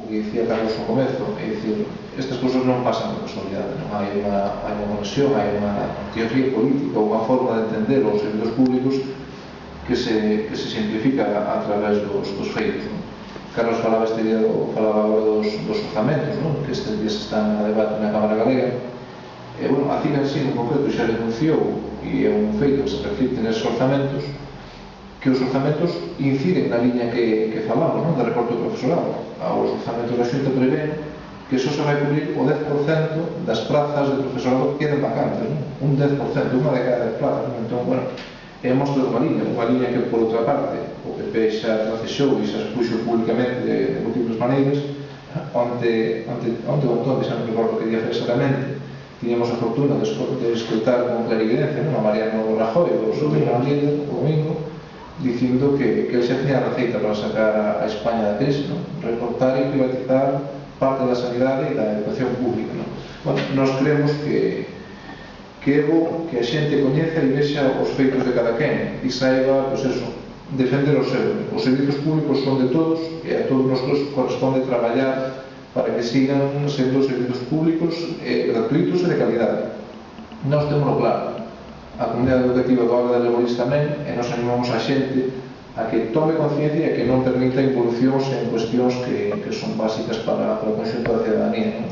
que dicía Carlos no comezo, é dicir, estas cousas non pasan de casualidade, non hai unha conexión, hai unha teoría política ou unha forma de entender os servizos públicos que se simplifica a través dos feitos, non? Carlos falaba este día agora dos orzamentos, non? Que estes días están a debate na Cámara Galega. Bueno, a CIGA en sí, en concreto, xa denunciou, e é un feito que se reflicte neses orzamentos, que os orzamentos inciden na liña que falamos, non? De recorte do profesorado. Os orzamentos da Xunta prevén que só se vai cubrir o 10% das plazas de profesorado que queden vacantes, non? Un 10%, unha de cada 10 plazas, non? Entón, bueno, é a mostra dunha liña que, por outra parte, o PP xa tracexou e xa expuxo públicamente de múltiples maneiras. Onde xa non recordo que día foi exactamente, tiñamos a fortuna de escoitar con clarividencia a Mariano Rajoy, o seu líder, o domingo, dicindo que ele xa tiña a receita para sacar a España da crise, recortar e privatizar parte da sanidade e da educación pública. Bueno, nós creemos que é bo que a xente coñeza e vexa os feitos de cada quen e saiba, pois eso, defender o seu. Os servizos públicos son de todos e a todos nos corresponde traballar para que sigan sendo servizos públicos gratuitos e de calidade. Nós temos claro, a comunidade educativa do Aula de Leboris tamén, e nos animamos a xente a que tome conciencia e a que non permita involucións en cuestións que son básicas para o conxunto da cidadanía.